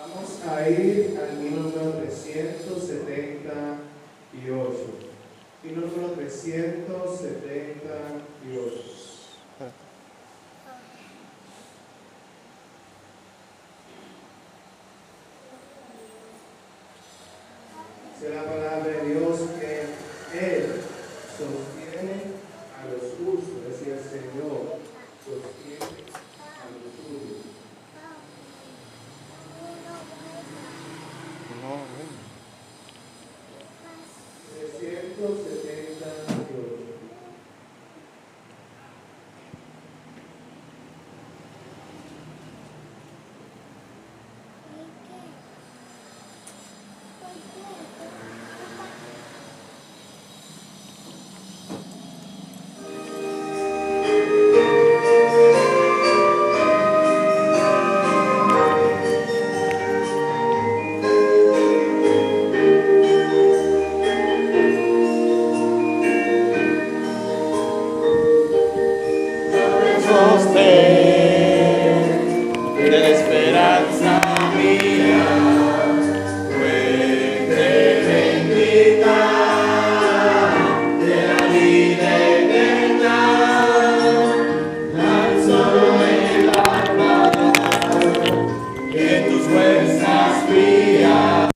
Vamos a ir al himno número 378. Himno número 378. Dice la palabra de Dios que Él sostiene a los justos, es decir, el Señor sostiene a los suyos. No, 378. de la esperanza mía, fuente bendita de la vida eterna, tan solo el alma que tus fuerzas brillan.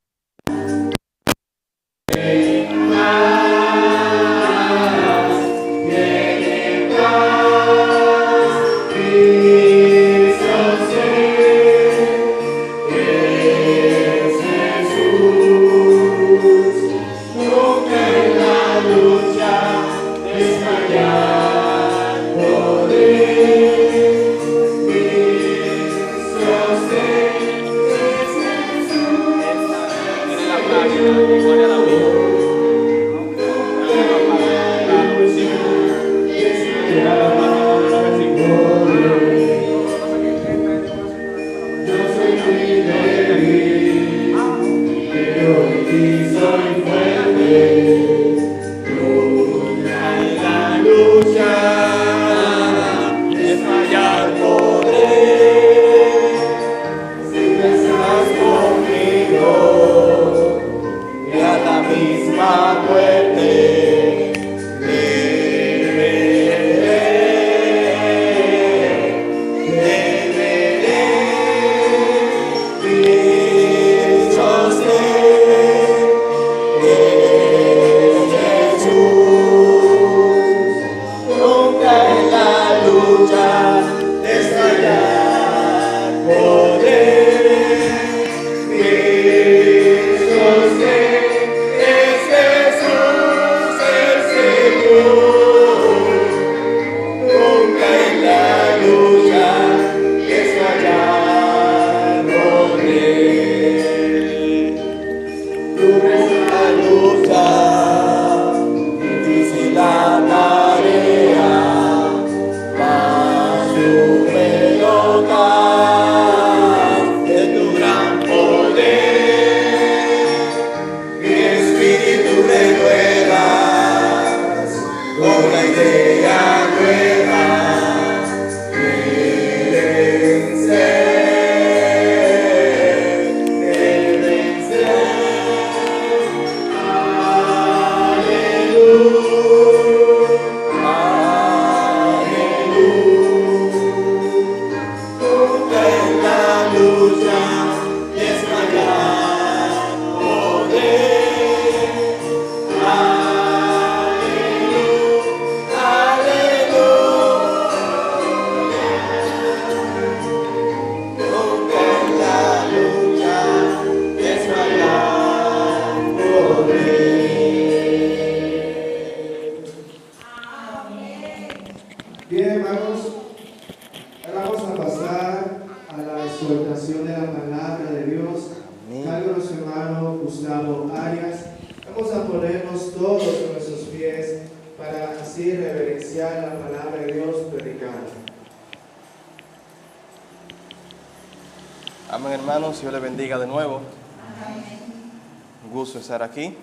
Bien, hermanos, ahora vamos a pasar a la exhortación de la palabra de Dios. Cargo a nuestro hermano Gustavo Arias. Vamos a ponernos todos en nuestros pies para así reverenciar la palabra de Dios predicada. Amén, hermanos. Dios les bendiga de nuevo. Un gusto estar aquí.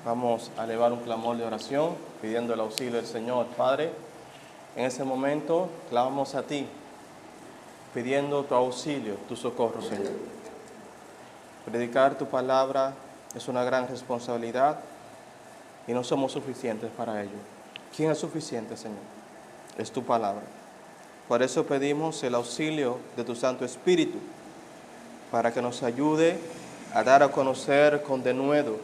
Vamos a elevar un clamor de oración pidiendo el auxilio del Señor. Padre, en este momento clamamos a ti, pidiendo tu auxilio, tu socorro, Señor. Predicar tu palabra es una gran responsabilidad y no somos suficientes para ello. ¿Quién es suficiente, Señor? Es tu palabra. Por eso pedimos el auxilio de tu Santo Espíritu para que nos ayude a dar a conocer con denuedo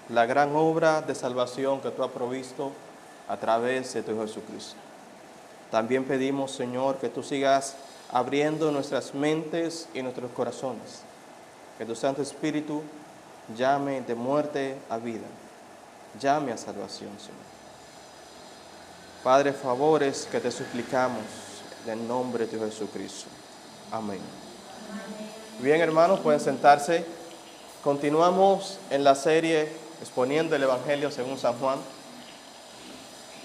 la gran obra de salvación que tú has provisto a través de tu Jesucristo. También pedimos, Señor, que tú sigas abriendo nuestras mentes y nuestros corazones. Que tu Santo Espíritu llame de muerte a vida, llame a salvación, Señor. Padre, favores que te suplicamos en el nombre de Jesucristo. Amén. Bien, hermanos, pueden sentarse. Continuamos en la serie exponiendo el Evangelio según San Juan.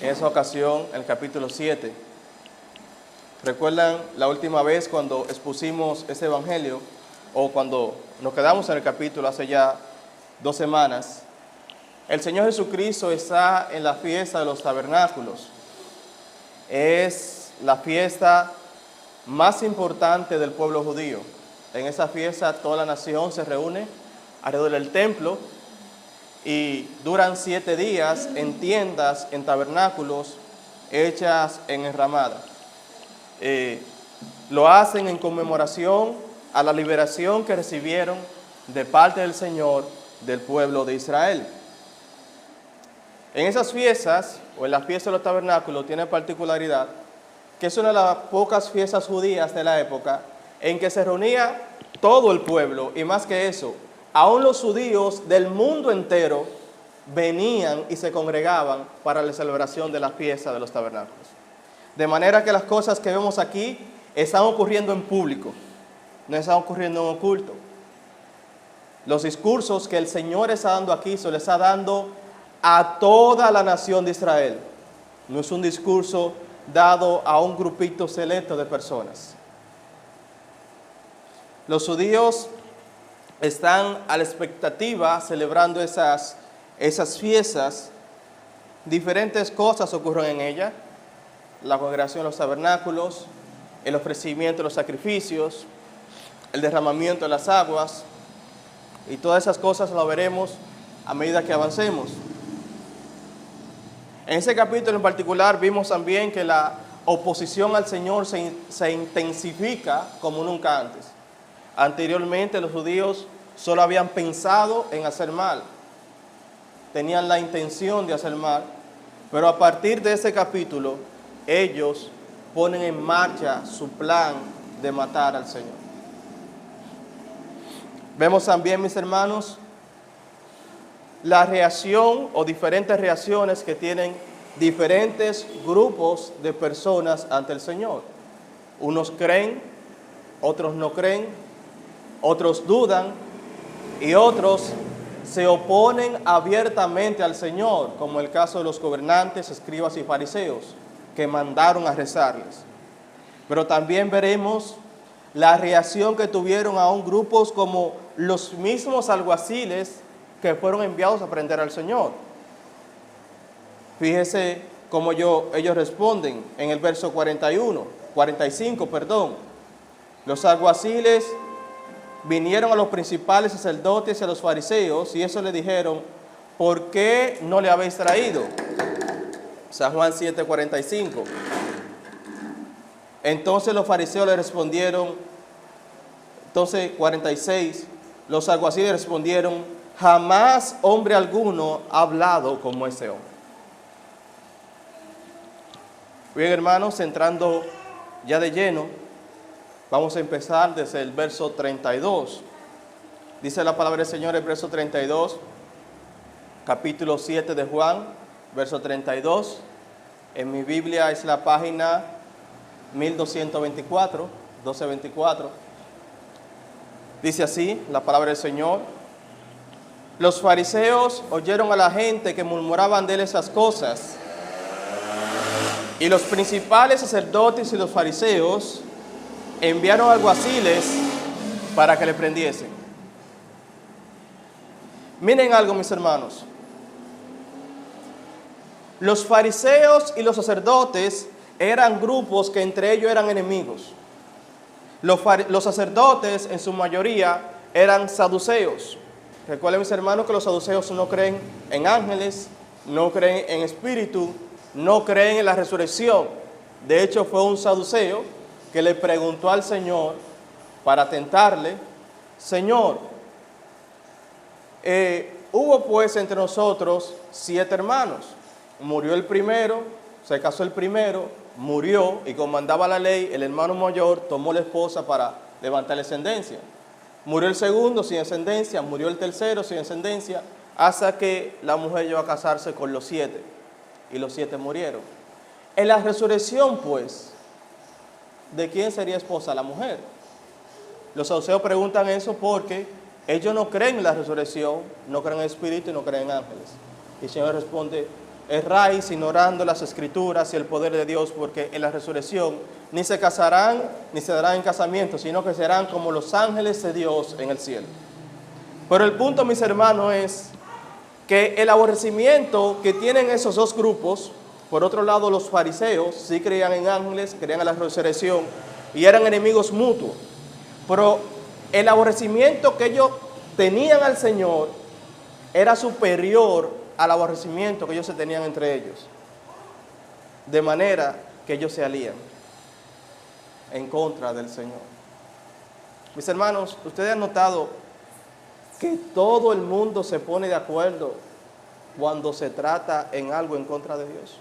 En esa ocasión, el capítulo 7. ¿Recuerdan la última vez cuando expusimos ese Evangelio? O cuando nos quedamos en el capítulo hace ya 2 semanas. El Señor Jesucristo está en la fiesta de los tabernáculos. Es la fiesta más importante del pueblo judío. En esa fiesta toda la nación se reúne alrededor del templo y duran 7 días en tiendas, en tabernáculos hechas en enramada. Lo hacen en conmemoración a la liberación que recibieron de parte del Señor del pueblo de Israel. En esas fiestas, o en la fiesta de los tabernáculos, tiene particularidad que es una de las pocas fiestas judías de la época en que se reunía todo el pueblo, y más que eso, aún los judíos del mundo entero venían y se congregaban para la celebración de la fiesta de los tabernáculos. De manera que las cosas que vemos aquí están ocurriendo en público, no están ocurriendo en oculto. Los discursos que el Señor está dando aquí se les está dando a toda la nación de Israel. No es un discurso dado a un grupito selecto de personas. Los judíos están a la expectativa celebrando esas fiestas. Diferentes cosas ocurren en ellas: la congregación de los tabernáculos, el ofrecimiento de los sacrificios, el derramamiento de las aguas, y todas esas cosas lo veremos a medida que avancemos. En ese capítulo en particular vimos también que la oposición al Señor se intensifica como nunca antes. Anteriormente los judíos solo habían pensado en hacer mal, tenían la intención de hacer mal, pero a partir de ese capítulo ellos ponen en marcha su plan de matar al Señor. Vemos también, mis hermanos, la reacción o diferentes reacciones que tienen diferentes grupos de personas ante el Señor. Unos creen, otros no creen, otros dudan y otros se oponen abiertamente al Señor, como el caso de los gobernantes, escribas y fariseos, que mandaron a rezarles. Pero también veremos la reacción que tuvieron aún grupos como los mismos alguaciles que fueron enviados a prender al Señor. Fíjese cómo ellos responden en el verso 45. Los alguaciles vinieron a los principales sacerdotes y a los fariseos y eso le dijeron: ¿por qué no le habéis traído? San Juan 7:45. Entonces los fariseos le respondieron, 46, los alguaciles respondieron: jamás hombre alguno ha hablado como ese hombre. Bien, hermanos, entrando ya de lleno, vamos a empezar desde el verso 32. Dice la palabra del Señor, el verso 32, capítulo 7 de Juan, verso 32. En mi Biblia es la página 1224, 1224. Dice así la palabra del Señor: los fariseos oyeron a la gente que murmuraban de él esas cosas, y los principales sacerdotes y los fariseos enviaron alguaciles para que le prendiesen. Miren algo, mis hermanos. Los fariseos y los sacerdotes eran grupos que entre ellos eran enemigos. Los sacerdotes, en su mayoría, eran saduceos. Recuerden, mis hermanos, que los saduceos no creen en ángeles, no creen en espíritu, no creen en la resurrección. De hecho, fue un saduceo que le preguntó al Señor para tentarle: Señor, hubo pues entre nosotros 7 hermanos. Murió el primero, se casó el primero, murió, y como mandaba la ley, el hermano mayor tomó la esposa para levantar descendencia. Murió el segundo sin descendencia, murió el tercero sin descendencia, hasta que la mujer llegó a casarse con los 7, y los 7 murieron. En la resurrección, pues, ¿de quién sería esposa la mujer? Los saduceos preguntan eso porque ellos no creen en la resurrección, no creen en el espíritu y no creen en ángeles. Y el Señor responde: erráis ignorando las escrituras y el poder de Dios, porque en la resurrección ni se casarán ni se darán en casamiento, sino que serán como los ángeles de Dios en el cielo. Pero el punto, mis hermanos, es que el aborrecimiento que tienen esos dos grupos, por otro lado, los fariseos sí creían en ángeles, creían en la resurrección y eran enemigos mutuos, pero el aborrecimiento que ellos tenían al Señor era superior al aborrecimiento que ellos se tenían entre ellos, de manera que ellos se alían en contra del Señor. Mis hermanos, ustedes han notado que todo el mundo se pone de acuerdo cuando se trata en algo en contra de Dios,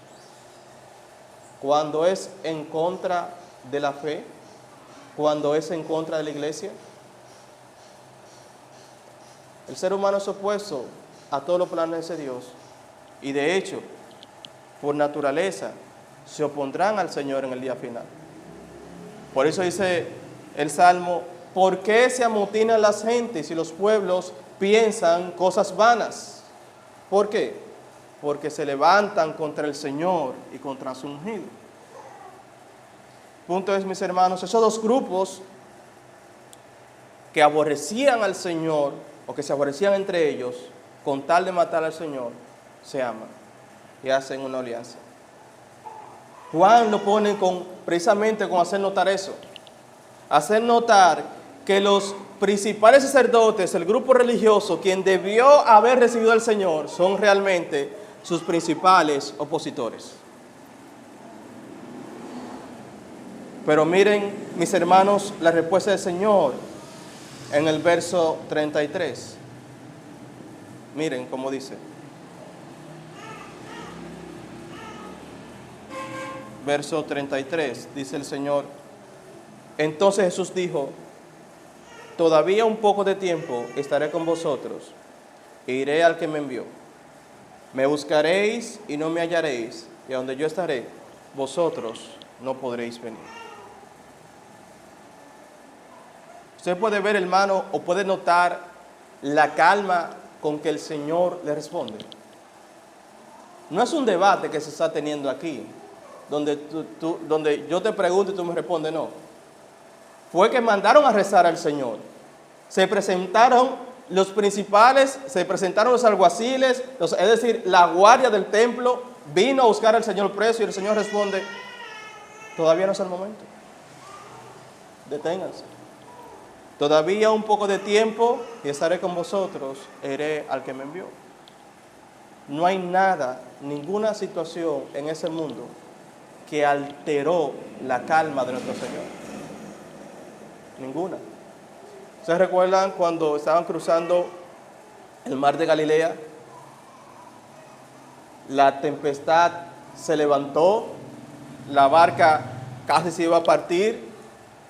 cuando es en contra de la fe, cuando es en contra de la iglesia. El ser humano es opuesto a todos los planes de Dios, y de hecho, por naturaleza, se opondrán al Señor en el día final. Por eso dice el Salmo: ¿por qué se amotinan las gentes y los pueblos piensan cosas vanas? ¿Por qué? Porque se levantan contra el Señor y contra su ungido. Punto es, mis hermanos, esos dos grupos que aborrecían al Señor, o que se aborrecían entre ellos, con tal de matar al Señor, se aman y hacen una alianza. Juan lo pone precisamente con hacer notar eso. Hacer notar que los principales sacerdotes, el grupo religioso, quien debió haber recibido al Señor, son realmente sus principales opositores. Pero miren, mis hermanos, la respuesta del Señor en el verso 33. Miren cómo dice. Verso 33, dice el Señor: entonces Jesús dijo: todavía un poco de tiempo estaré con vosotros, e iré al que me envió. Me buscaréis y no me hallaréis, y a donde yo estaré, vosotros no podréis venir. Usted puede ver, hermano, o puede notar la calma con que el Señor le responde. No es un debate que se está teniendo aquí, donde yo te pregunto y tú me respondes, no. Fue que mandaron a rezar al Señor. Se presentaron los principales, se presentaron los alguaciles, es decir, la guardia del templo vino a buscar al Señor preso, y el Señor responde: todavía no es el momento. Deténganse. Todavía un poco de tiempo y estaré con vosotros, e iré al que me envió. No hay nada, ninguna situación en ese mundo que alteró la calma de nuestro Señor. Ninguna. ¿Ustedes recuerdan cuando estaban cruzando el mar de Galilea? La tempestad se levantó, la barca casi se iba a partir,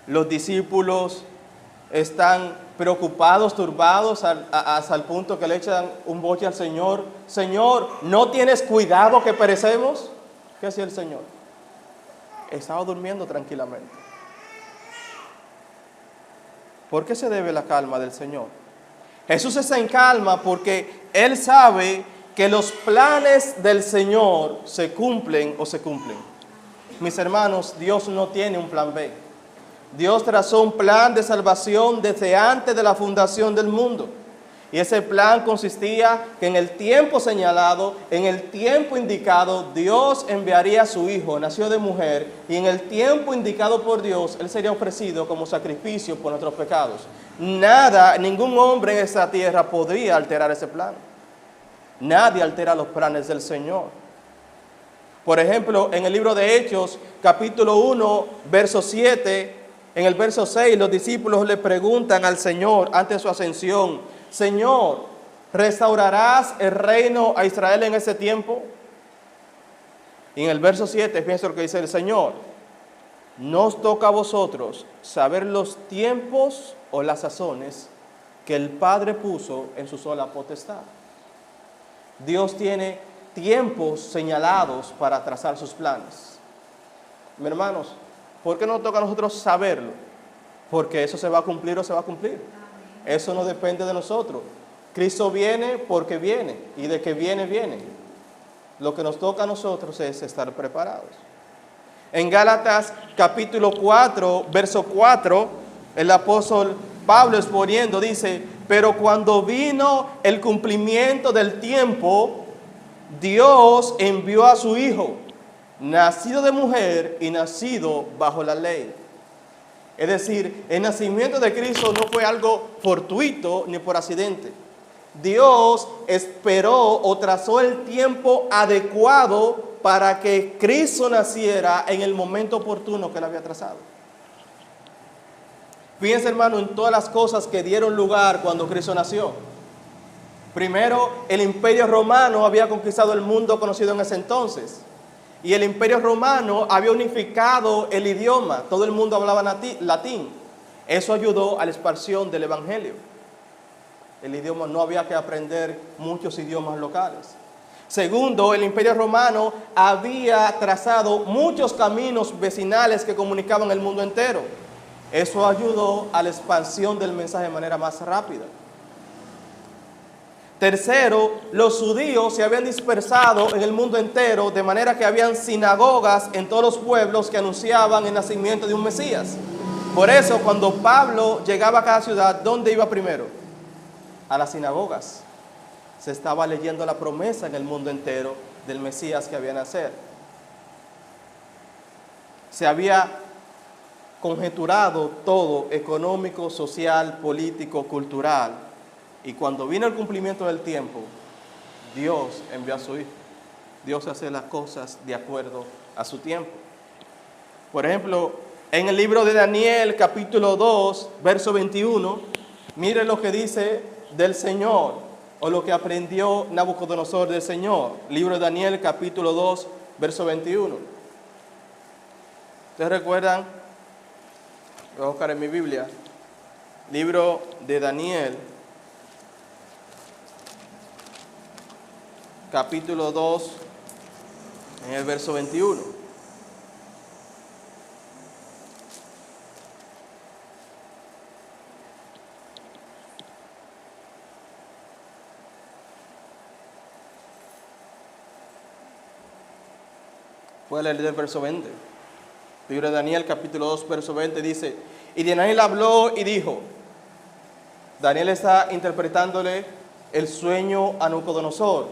los discípulos están preocupados, turbados, hasta el punto que le echan un boche al Señor: Señor, ¿no tienes cuidado que perecemos? ¿Qué hacía el Señor? Estaba durmiendo tranquilamente. ¿Por qué se debe la calma del Señor? Jesús está en calma porque Él sabe que los planes del Señor se cumplen o se cumplen. Mis hermanos, Dios no tiene un plan B. Dios trazó un plan de salvación desde antes de la fundación del mundo. Y ese plan consistía que en el tiempo señalado, en el tiempo indicado, Dios enviaría a su Hijo, nacido de mujer, y en el tiempo indicado por Dios, Él sería ofrecido como sacrificio por nuestros pecados. Nada, ningún hombre en esta tierra podría alterar ese plan. Nadie altera los planes del Señor. Por ejemplo, en el libro de Hechos, capítulo 1, verso 7, en el verso 6, los discípulos le preguntan al Señor antes de su ascensión: Señor, ¿restaurarás el reino a Israel en ese tiempo? Y en el verso 7, fíjense lo que dice el Señor: no os toca a vosotros saber los tiempos o las sazones que el Padre puso en su sola potestad. Dios tiene tiempos señalados para trazar sus planes. Mis hermanos, ¿por qué no toca a nosotros saberlo? Porque eso se va a cumplir o se va a cumplir. Eso no depende de nosotros. Cristo viene porque viene, y de que viene, viene. Lo que nos toca a nosotros es estar preparados. En Gálatas capítulo 4, verso 4, el apóstol Pablo exponiendo dice: pero cuando vino el cumplimiento del tiempo, Dios envió a su Hijo, nacido de mujer y nacido bajo la ley. Es decir, el nacimiento de Cristo no fue algo fortuito ni por accidente. Dios esperó o trazó el tiempo adecuado para que Cristo naciera en el momento oportuno que Él había trazado. Fíjense, hermano, en todas las cosas que dieron lugar cuando Cristo nació. Primero, el Imperio Romano había conquistado el mundo conocido en ese entonces. Y el Imperio Romano había unificado el idioma. Todo el mundo hablaba latín. Eso ayudó a la expansión del Evangelio. El idioma, no había que aprender muchos idiomas locales. Segundo, el Imperio Romano había trazado muchos caminos vecinales que comunicaban el mundo entero. Eso ayudó a la expansión del mensaje de manera más rápida. Tercero, los judíos se habían dispersado en el mundo entero, de manera que habían sinagogas en todos los pueblos que anunciaban el nacimiento de un Mesías. Por eso, cuando Pablo llegaba a cada ciudad, ¿dónde iba primero? A las sinagogas. Se estaba leyendo la promesa en el mundo entero del Mesías que había de nacer. Se había conjeturado todo, económico, social, político, cultural. Y cuando vino el cumplimiento del tiempo, Dios envió a su Hijo. Dios hace las cosas de acuerdo a su tiempo. Por ejemplo, en el libro de Daniel, capítulo 2, verso 21, mire lo que dice del Señor, o lo que aprendió Nabucodonosor del Señor. Libro de Daniel, capítulo 2, verso 21. ¿Ustedes recuerdan? Voy a buscar en mi Biblia. Libro de Daniel, capítulo 2, en el verso 21. Voy a leer el verso 20. Libro de Daniel, capítulo 2, verso 20, dice: y Daniel habló y dijo. Daniel está interpretándole el sueño a Nabucodonosor.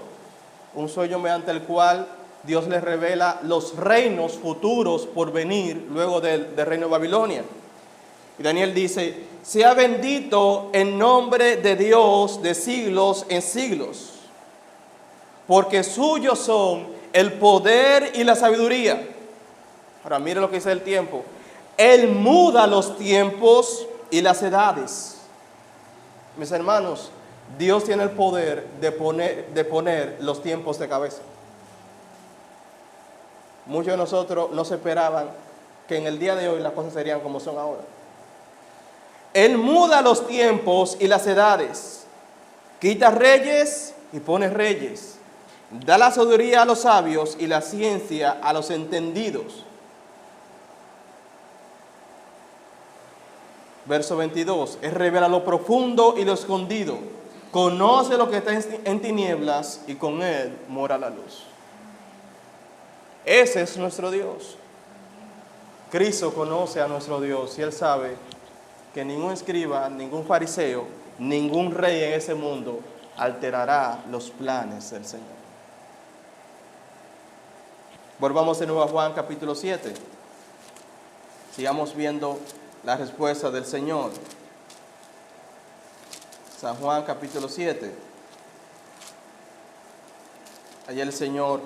Un sueño mediante el cual Dios les revela los reinos futuros por venir luego del reino de Babilonia. Y Daniel dice: sea bendito el nombre de Dios de siglos en siglos, porque suyos son el poder y la sabiduría. Ahora mire lo que dice el tiempo. Él muda los tiempos y las edades. Mis hermanos, Dios tiene el poder de poner los tiempos de cabeza. Muchos de nosotros no se esperaban que en el día de hoy las cosas serían como son ahora. Él muda los tiempos y las edades. Quita reyes y pone reyes. Da la sabiduría a los sabios y la ciencia a los entendidos. Verso 22. Él revela lo profundo y lo escondido. Conoce lo que está en tinieblas y con Él mora la luz. Ese es nuestro Dios. Cristo conoce a nuestro Dios y Él sabe que ningún escriba, ningún fariseo, ningún rey en ese mundo alterará los planes del Señor. Volvamos de nuevo a Juan capítulo 7. Sigamos viendo la respuesta del Señor. San Juan capítulo 7. Allí el Señor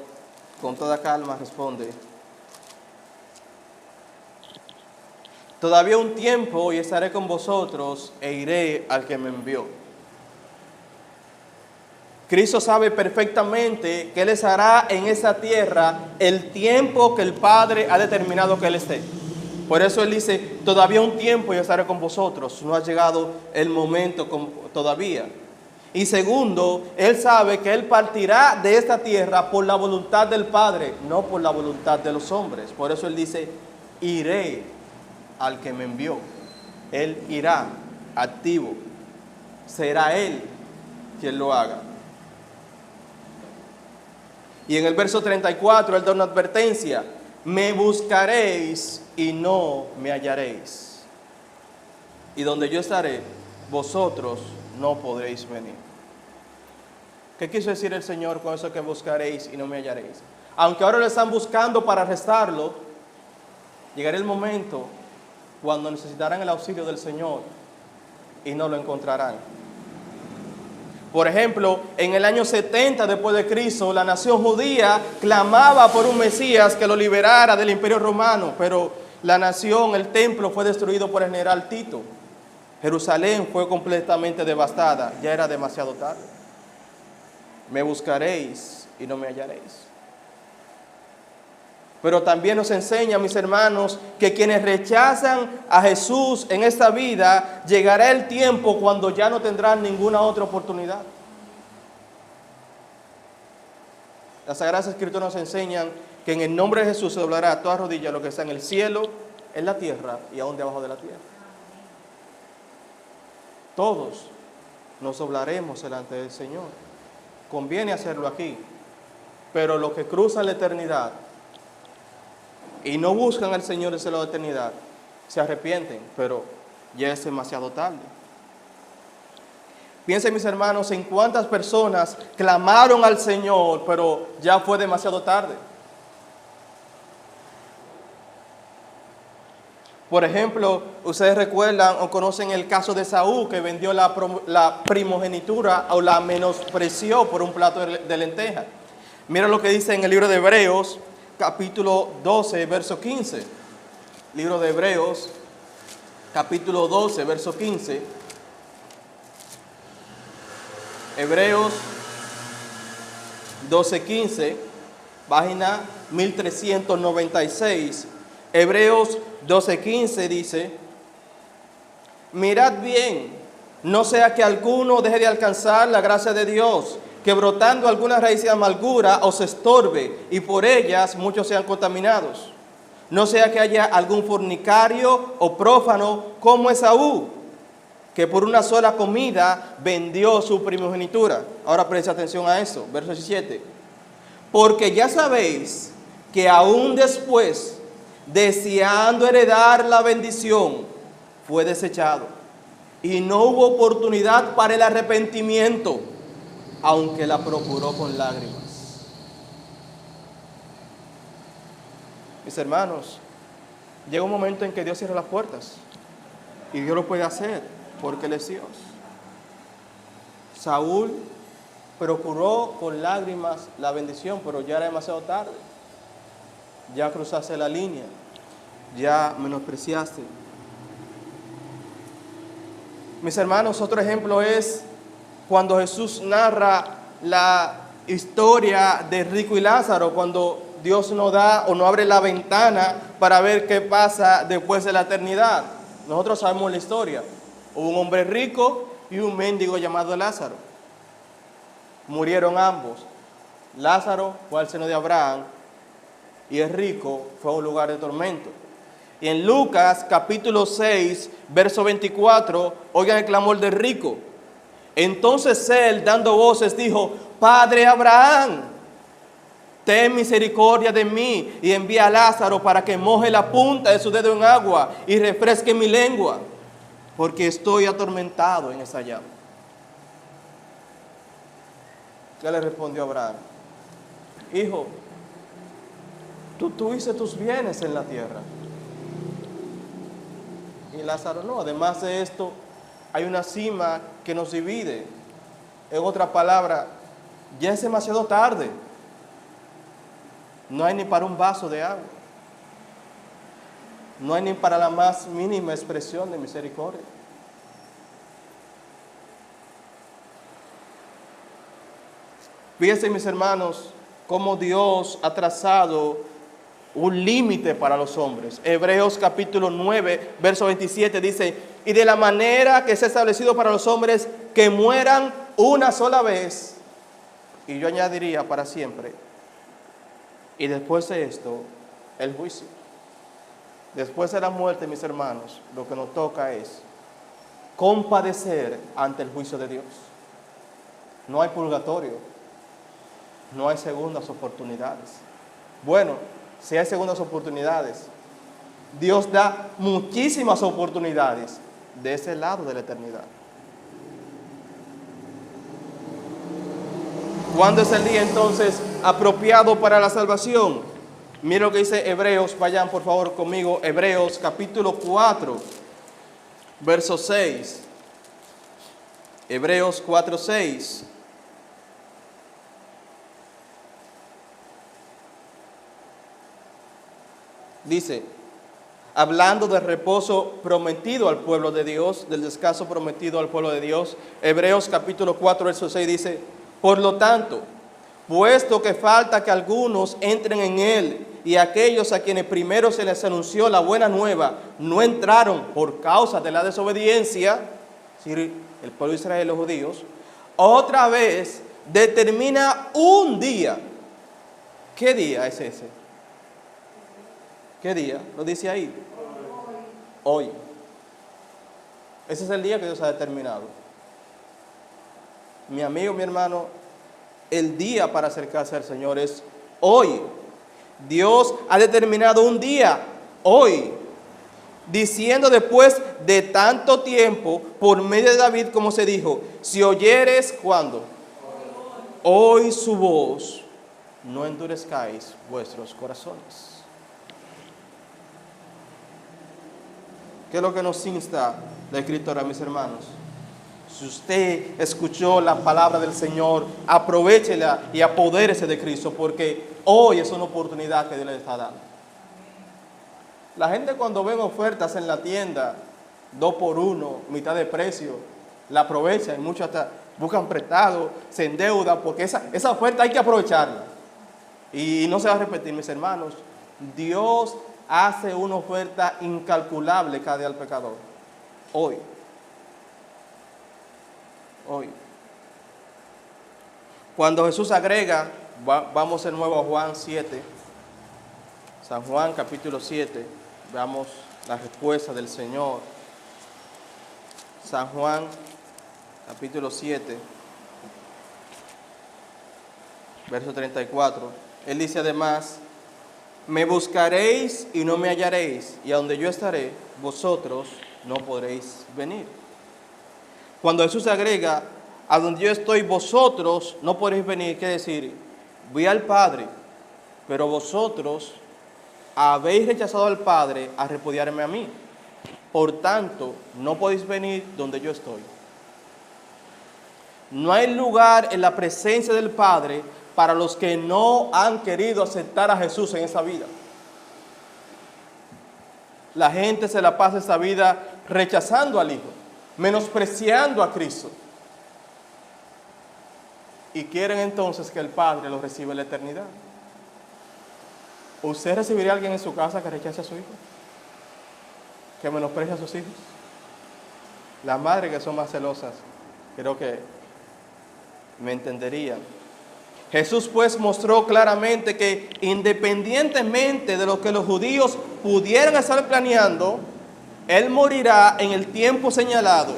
con toda calma responde: todavía un tiempo y estaré con vosotros e iré al que me envió. Cristo sabe perfectamente que Él estará en esa tierra el tiempo que el Padre ha determinado que Él esté. Por eso Él dice, todavía un tiempo y estaré con vosotros. No ha llegado el momento todavía. Y segundo, Él sabe que Él partirá de esta tierra por la voluntad del Padre, no por la voluntad de los hombres. Por eso Él dice, iré al que me envió. Él irá, activo. Será Él quien lo haga. Y en el verso 34 Él da una advertencia: me buscaréis y no me hallaréis. Y donde yo estaré, vosotros no podréis venir. ¿Qué quiso decir el Señor con eso que buscaréis y no me hallaréis? Aunque ahora lo están buscando para arrestarlo, llegará el momento cuando necesitarán el auxilio del Señor y no lo encontrarán. Por ejemplo, en el año 70 después de Cristo, la nación judía clamaba por un Mesías que lo liberara del Imperio Romano, pero la nación, el templo fue destruido por el general Tito. Jerusalén fue completamente devastada, ya era demasiado tarde. Me buscaréis y no me hallaréis. Pero también nos enseña, mis hermanos, que quienes rechazan a Jesús en esta vida, llegará el tiempo cuando ya no tendrán ninguna otra oportunidad. Las Sagradas Escrituras nos enseñan que en el nombre de Jesús se doblará a toda rodilla lo que está en el cielo, en la tierra y aún debajo de la tierra. Todos nos doblaremos delante del Señor. Conviene hacerlo aquí, pero los que cruzan la eternidad y no buscan al Señor desde la eternidad, se arrepienten, pero ya es demasiado tarde. Piensen, mis hermanos, en cuántas personas clamaron al Señor, pero ya fue demasiado tarde. Por ejemplo, ustedes recuerdan o conocen el caso de Saúl, que vendió la primogenitura o la menospreció por un plato de lentejas. Mira lo que dice en el libro de Hebreos, capítulo 12, verso 15. Libro de Hebreos, capítulo 12, verso 15. Hebreos 12, 15, página 1396. Hebreos 12, 15 dice: mirad bien, no sea que alguno deje de alcanzar la gracia de Dios, que brotando alguna raíz de amargura os estorbe, y por ellas muchos sean contaminados. No sea que haya algún fornicario o prófano como Esaú, que por una sola comida vendió su primogenitura. Ahora presta atención a eso, verso 17. Porque ya sabéis que aún después, deseando heredar la bendición, fue desechado, y no hubo oportunidad para el arrepentimiento, aunque la procuró con lágrimas. Mis hermanos, llega un momento en que Dios cierra las puertas, y Dios lo puede hacer, porque Él es Dios. Saúl procuró con lágrimas la bendición, pero ya era demasiado tarde. Ya cruzaste la línea, ya menospreciaste. Mis hermanos, otro ejemplo es cuando Jesús narra la historia de Rico y Lázaro, cuando Dios nos da o nos abre la ventana para ver qué pasa después de la eternidad. Nosotros sabemos la historia. Hubo un hombre rico y un mendigo llamado Lázaro. Murieron ambos. Lázaro fue al seno de Abraham y el rico fue a un lugar de tormento. Y en Lucas capítulo 6, verso 24, oigan el clamor del rico. Entonces él, dando voces, dijo: Padre Abraham, ten misericordia de mí y envía a Lázaro para que moje la punta de su dedo en agua y refresque mi lengua, porque estoy atormentado en esa llama. ¿Qué le respondió Abraham? Hijo, tú tuviste tus bienes en la tierra. Y Lázaro no. Además de esto, hay una cima que nos divide. En otra palabra, ya es demasiado tarde. No hay ni para un vaso de agua. No hay ni para la más mínima expresión de misericordia. Fíjense, mis hermanos, cómo Dios ha trazado un límite para los hombres. Hebreos capítulo 9, verso 27 dice: y de la manera que se ha establecido para los hombres que mueran una sola vez, y yo añadiría para siempre, y después de esto, el juicio. Después de la muerte, mis hermanos, lo que nos toca es compadecer ante el juicio de Dios. No hay purgatorio, no hay segundas oportunidades. Bueno, si hay segundas oportunidades, Dios da muchísimas oportunidades de ese lado de la eternidad. ¿Cuándo es el día entonces apropiado para la salvación? Miren lo que dice Hebreos, vayan por favor conmigo, Hebreos capítulo 4, verso 6. Hebreos 4, 6. Dice, hablando del reposo prometido al pueblo de Dios, del descanso prometido al pueblo de Dios, Hebreos capítulo 4, verso 6 dice: por lo tanto, puesto que falta que algunos entren en él, y aquellos a quienes primero se les anunció la buena nueva no entraron por causa de la desobediencia, es decir, el pueblo de Israel, los judíos, otra vez determina un día. ¿Qué día es ese? ¿Qué día? Lo dice ahí. Hoy. Ese es el día que Dios ha determinado. Mi amigo, mi hermano, el día para acercarse al Señor es hoy. Dios ha determinado un día, hoy, diciendo después de tanto tiempo, por medio de David, como se dijo: si oyeres, ¿cuándo? Hoy su voz, no endurezcáis vuestros corazones. ¿Qué es lo que nos insta la Escritura, mis hermanos? Si usted escuchó la palabra del Señor, aprovéchela y apodérese de Cristo, porque hoy es una oportunidad que Dios le está dando. La gente, cuando ven ofertas en la tienda, 2 por 1, mitad de precio, la aprovechan, y muchos hasta buscan prestado, se endeudan, porque esa oferta hay que aprovecharla. Y no se va a repetir, mis hermanos. Dios hace una oferta incalculable cada día al pecador. Hoy. Cuando Jesús agrega, vamos de nuevo a Juan 7, San Juan capítulo 7, veamos la respuesta del Señor. San Juan capítulo 7, verso 34, Él dice además: me buscaréis y no me hallaréis, y a donde yo estaré, vosotros no podréis venir. Cuando Jesús agrega, a donde yo estoy, vosotros no podréis venir, quiere decir, voy al Padre, pero vosotros habéis rechazado al Padre a repudiarme a mí. Por tanto, no podéis venir donde yo estoy. No hay lugar en la presencia del Padre para los que no han querido aceptar a Jesús en esa vida. La gente se la pasa esa vida rechazando al Hijo, menospreciando a Cristo. Y quieren entonces que el Padre los reciba en la eternidad. ¿Usted recibiría a alguien en su casa que rechace a su hijo? ¿Que menosprecie a sus hijos? Las madres, que son más celosas, creo que me entenderían. Jesús pues mostró claramente que independientemente de lo que los judíos pudieran estar planeando, Él morirá en el tiempo señalado,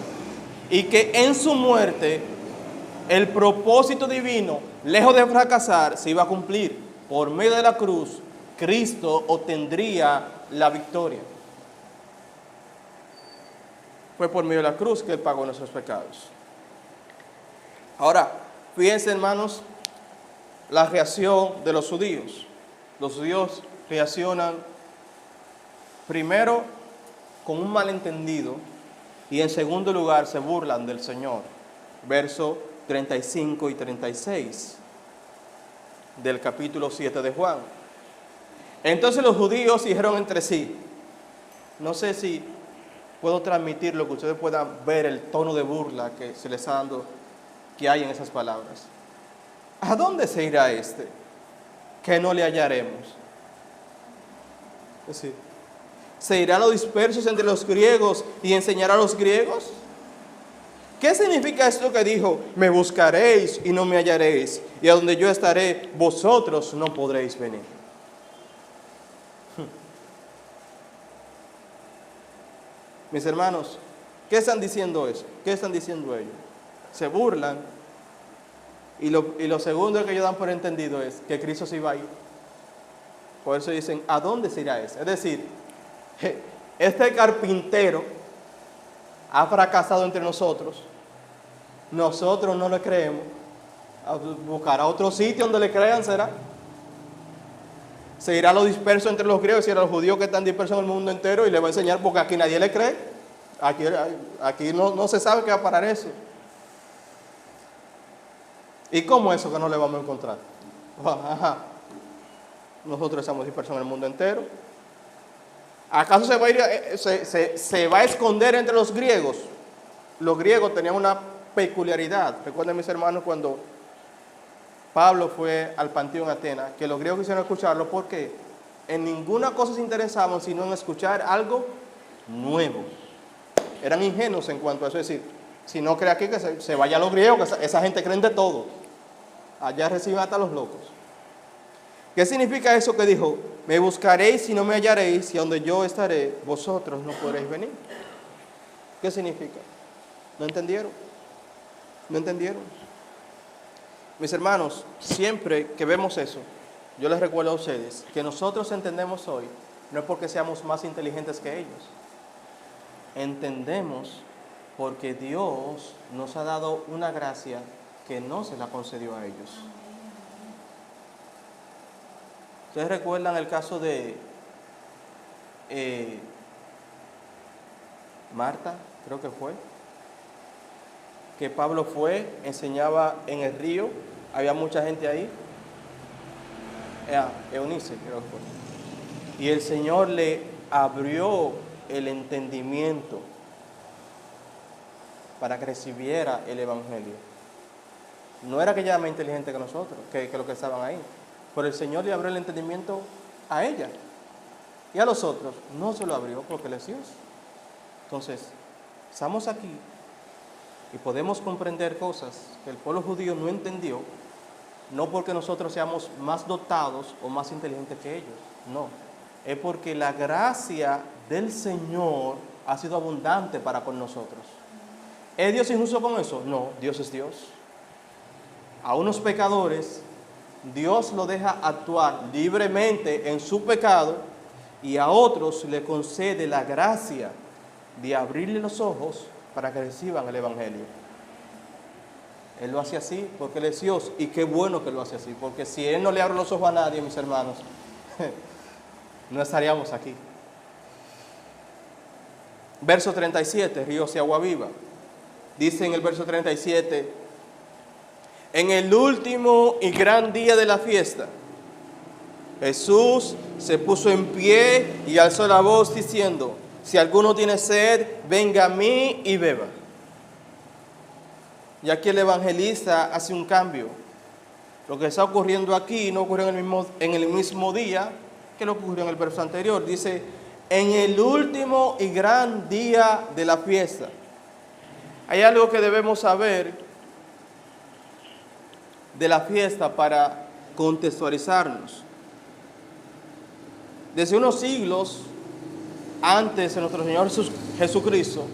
y que en su muerte el propósito divino, lejos de fracasar, se iba a cumplir. Por medio de la cruz, Cristo obtendría la victoria. fue por medio de la cruz que Él pagó nuestros pecados. Ahora, fíjense, hermanos, la reacción de los judíos. Los judíos reaccionan primero con un malentendido y en segundo lugar se burlan del Señor. Versos 35 y 36 del capítulo 7 de Juan. Entonces los judíos dijeron entre sí, no sé si puedo transmitir lo que ustedes puedan ver el tono de burla que se les está dando, que hay en esas palabras. ¿A dónde se irá este? Que no le hallaremos. Es decir, ¿se irán los dispersos entre los griegos y enseñará a los griegos? ¿Qué significa esto que dijo? Me buscaréis y no me hallaréis, y a donde yo estaré, vosotros no podréis venir. Mis hermanos, ¿qué están diciendo eso? ¿Qué están diciendo ellos? Se burlan, y lo segundo que ellos dan por entendido es que Cristo se iba a ir. Por eso dicen, ¿a dónde se irá ese? Es decir, este carpintero ha fracasado entre nosotros no le creemos, buscará otro sitio donde le crean, será. Se irá a los dispersos entre los griegos y a los judíos que están dispersos en el mundo entero y le va a enseñar, porque aquí nadie le cree. Aquí no se sabe qué va a parar eso. ¿Y cómo eso que no le vamos a encontrar? Ajá. Nosotros estamos dispersos en el mundo entero. ¿Acaso se va a esconder entre los griegos? Los griegos tenían una peculiaridad. Recuerden, mis hermanos, cuando Pablo fue al Panteón Atenas, que los griegos quisieron escucharlo porque en ninguna cosa se interesaban sino en escuchar algo nuevo. Eran ingenuos en cuanto a eso. Es decir, si no cree aquí, que se vaya a los griegos, que esa gente creen de todo. Allá reciben hasta los locos. ¿Qué significa eso que dijo? Me buscaréis y no me hallaréis, y a donde yo estaré, vosotros no podréis venir. ¿Qué significa? ¿No entendieron? ¿No entendieron? Mis hermanos, siempre que vemos eso, yo les recuerdo a ustedes que nosotros entendemos hoy, no es porque seamos más inteligentes que ellos. Entendemos porque Dios nos ha dado una gracia que no se la concedió a ellos. ¿Ustedes recuerdan el caso de Marta? Creo que fue. Que Pablo fue, enseñaba en el río, había mucha gente ahí. Eunice, creo que fue. Y el Señor le abrió el entendimiento para que recibiera el Evangelio. No era que ella era más inteligente que nosotros, que los que estaban ahí. Pero el Señor le abrió el entendimiento a ella. Y a los otros no se lo abrió porque Él es Dios. Entonces, estamos aquí y podemos comprender cosas que el pueblo judío no entendió, no porque nosotros seamos más dotados o más inteligentes que ellos. No, es porque la gracia del Señor ha sido abundante para con nosotros. ¿Es Dios injusto con eso? No, Dios es Dios. A unos pecadores Dios lo deja actuar libremente en su pecado y a otros le concede la gracia de abrirle los ojos para que reciban el Evangelio. Él lo hace así porque Él es Dios, y qué bueno que lo hace así, porque si Él no le abre los ojos a nadie, mis hermanos, no estaríamos aquí. Verso 37, ríos y agua viva. Dice en el verso 37, en el último y gran día de la fiesta, Jesús se puso en pie y alzó la voz diciendo, si alguno tiene sed, venga a mí y beba. Y aquí el evangelista hace un cambio. Lo que está ocurriendo aquí no ocurrió en el mismo día que lo que ocurrió en el verso anterior. Dice, en el último y gran día de la fiesta. Hay algo que debemos saber de la fiesta para contextualizarnos. Desde unos siglos antes de nuestro Señor Jesucristo,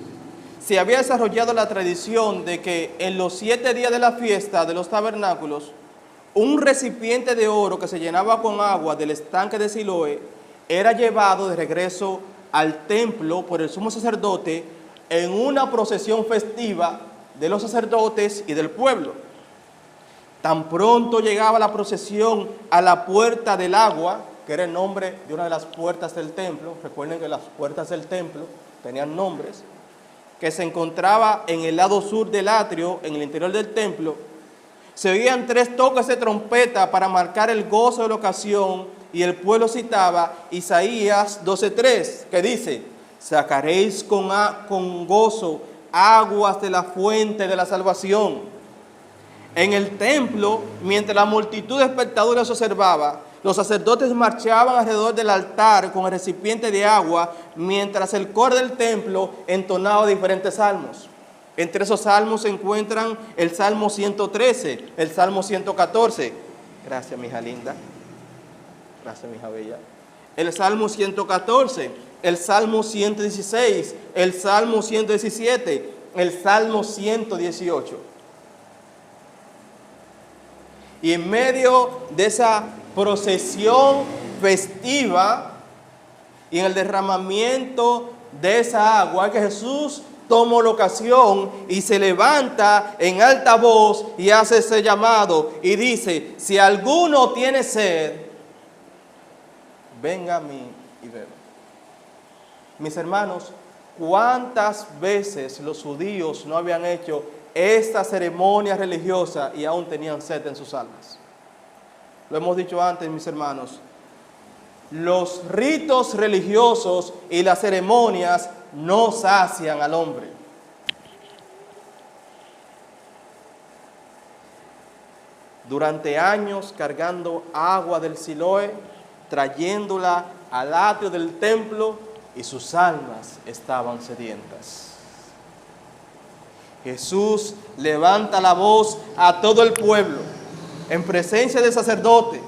se había desarrollado la tradición de que en los 7 días de la fiesta de los tabernáculos, un recipiente de oro que se llenaba con agua del estanque de Siloé era llevado de regreso al templo por el sumo sacerdote en una procesión festiva de los sacerdotes y del pueblo. Tan pronto llegaba la procesión a la puerta del agua, que era el nombre de una de las puertas del templo. Recuerden que las puertas del templo tenían nombres, que se encontraba en el lado sur del atrio, en el interior del templo. Se oían 3 toques de trompeta para marcar el gozo de la ocasión, y el pueblo citaba Isaías 12:3, que dice: sacaréis con gozo aguas de la fuente de la salvación. En el templo, mientras la multitud de espectadores observaba, los sacerdotes marchaban alrededor del altar con el recipiente de agua, mientras el coro del templo entonaba diferentes salmos. Entre esos salmos se encuentran el Salmo 113, el Salmo 114. Gracias, mi hija linda. Gracias, mi hija bella. El Salmo 114, el Salmo 116, el Salmo 117, el Salmo 118. Y en medio de esa procesión festiva y en el derramamiento de esa agua, que Jesús toma la ocasión y se levanta en alta voz y hace ese llamado y dice: si alguno tiene sed, venga a mí y beba. Mis hermanos, ¿cuántas veces los judíos no habían hecho esta ceremonia religiosa y aún tenían sed en sus almas? Lo hemos dicho antes, mis hermanos. Los ritos religiosos y las ceremonias no sacian al hombre. Durante años cargando agua del Siloé, trayéndola al atrio del templo, y sus almas estaban sedientas. Jesús levanta la voz a todo el pueblo, en presencia del sacerdote,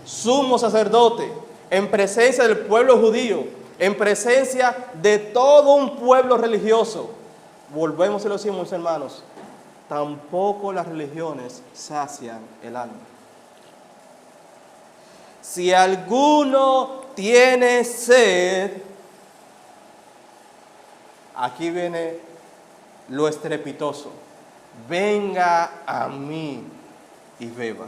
sumo sacerdote, en presencia del pueblo judío, en presencia de todo un pueblo religioso. Volvemos y lo decimos, hermanos, tampoco las religiones sacian el alma. Si alguno tiene sed, aquí viene lo estrepitoso: venga a mí y beba.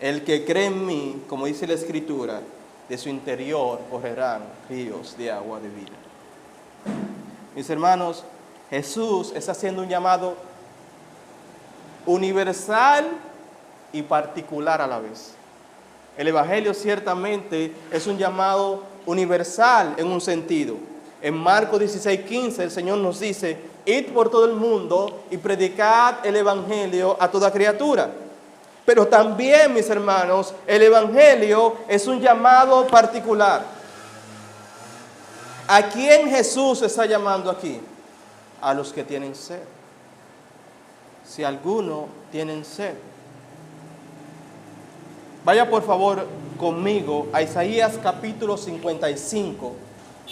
El que cree en mí, como dice la Escritura, de su interior correrán ríos de agua de vida. Mis hermanos, Jesús está haciendo un llamado universal y particular a la vez. El Evangelio ciertamente es un llamado universal en un sentido. En Marcos 16:15 el Señor nos dice: id por todo el mundo y predicad el Evangelio a toda criatura. Pero también, mis hermanos, el Evangelio es un llamado particular. ¿A quién Jesús está llamando aquí? A los que tienen sed. Si alguno tiene sed. Vaya por favor conmigo a Isaías capítulo 55,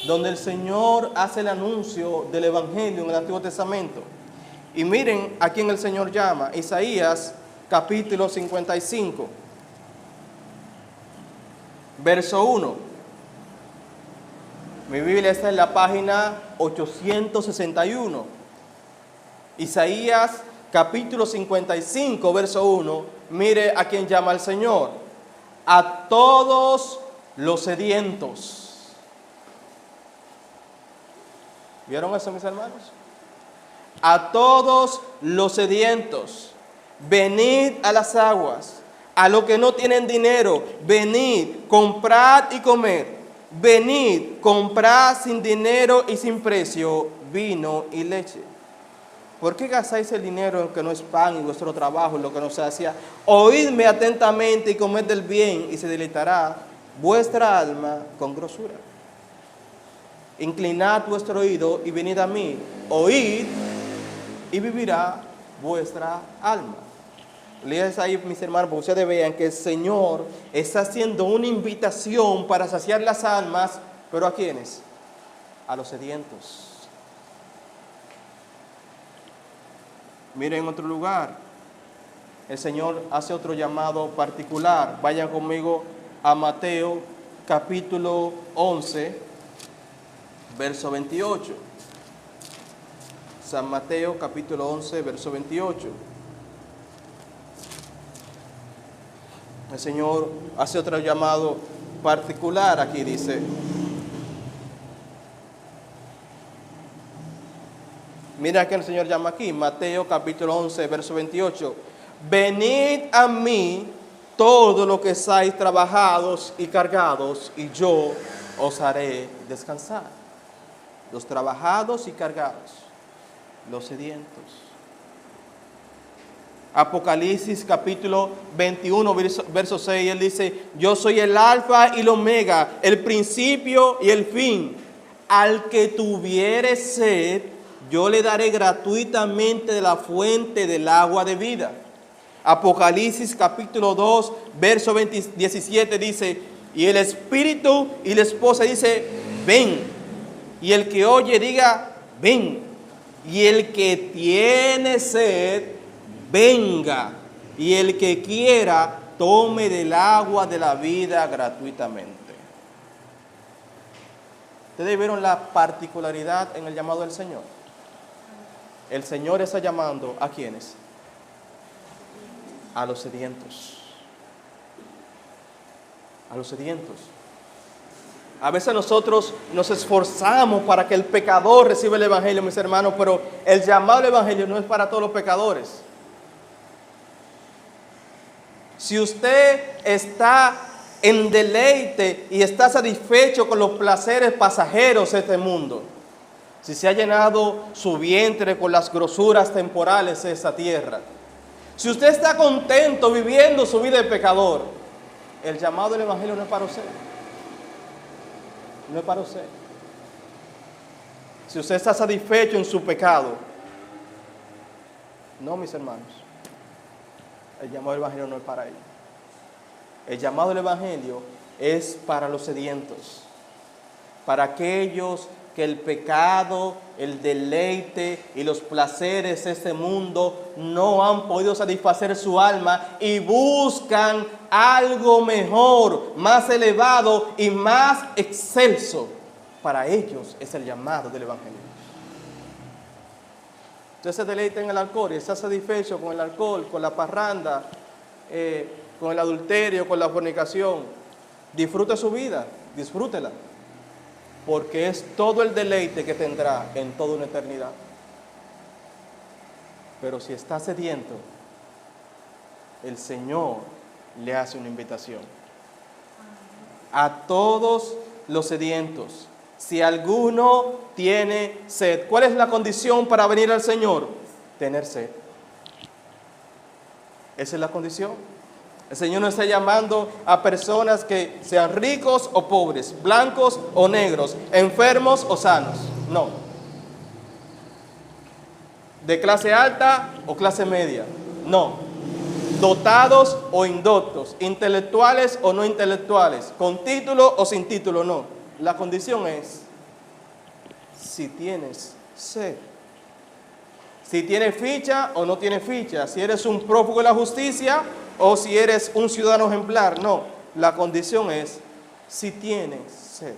donde el Señor hace el anuncio del Evangelio en el Antiguo Testamento. Y miren a quién el Señor llama. Isaías capítulo 55, verso 1. Mi Biblia está en la página 861. Isaías capítulo 55, verso 1. Mire a quién llama el Señor: a todos los sedientos. ¿Vieron eso, mis hermanos? A todos los sedientos, venid a las aguas. A los que no tienen dinero, venid, comprad y comed. Venid, comprad sin dinero y sin precio vino y leche. ¿Por qué gastáis el dinero en que no es pan y vuestro trabajo en lo que no se hacía? Oídme atentamente y comed del bien, y se deleitará vuestra alma con grosura. Inclinad vuestro oído y venid a mí. Oíd y vivirá vuestra alma. Lees ahí, mis hermanos, para que ustedes vean que el Señor está haciendo una invitación para saciar las almas, pero ¿a quiénes? A los sedientos. Miren otro lugar. El Señor hace otro llamado particular. Vayan conmigo a Mateo capítulo 11, verso 28. San Mateo capítulo 11, verso 28. El Señor hace otro llamado particular aquí, dice: mira que el Señor llama aquí, Mateo capítulo 11, verso 28. Venid a mí todos los que estáis trabajados y cargados, y yo os haré descansar. Los trabajados y cargados, los sedientos. Apocalipsis capítulo 21, verso 6, él dice: yo soy el alfa y el omega, el principio y el fin. Al que tuviere sed, yo le daré gratuitamente de la fuente del agua de vida. Apocalipsis capítulo 2, verso 17 dice: y el espíritu y la esposa dice: ven. Y el que oye diga: ven. Y el que tiene sed, venga. Y el que quiera, tome del agua de la vida gratuitamente. ¿Ustedes vieron la particularidad en el llamado del Señor? El Señor está llamando ¿a quiénes? A los sedientos. A los sedientos. A veces nosotros nos esforzamos para que el pecador reciba el Evangelio, mis hermanos, pero el llamado al Evangelio no es para todos los pecadores. Si usted está en deleite y está satisfecho con los placeres pasajeros de este mundo, si se ha llenado su vientre con las grosuras temporales de esta tierra, si usted está contento viviendo su vida de pecador, el llamado del Evangelio no es para usted. No es para usted. Si usted está satisfecho en su pecado, no, mis hermanos, el llamado del Evangelio no es para ellos. El llamado del Evangelio es para los sedientos, para aquellos que el pecado, el deleite y los placeres de este mundo no han podido satisfacer su alma y buscan algo mejor, más elevado y más excelso. Para ellos es el llamado del Evangelio. Usted se deleita en el alcohol y está satisfecho con el alcohol, con la parranda, con el adulterio, con la fornicación. Disfrute su vida, disfrútela, porque es todo el deleite que tendrá en toda una eternidad. Pero si está sediento, el Señor le hace una invitación a todos los sedientos. Si alguno tiene sed, ¿cuál es la condición para venir al Señor? Tener sed. Esa es la condición. El Señor no está llamando a personas que sean ricos o pobres, blancos o negros, enfermos o sanos. No. De clase alta o clase media. No. Dotados o indoctos, intelectuales o no intelectuales, con título o sin título, no. La condición es si tienes sed. Si tienes ficha o no tienes ficha, si eres un prófugo de la justicia o si eres un ciudadano ejemplar, no. La condición es si tienes sed.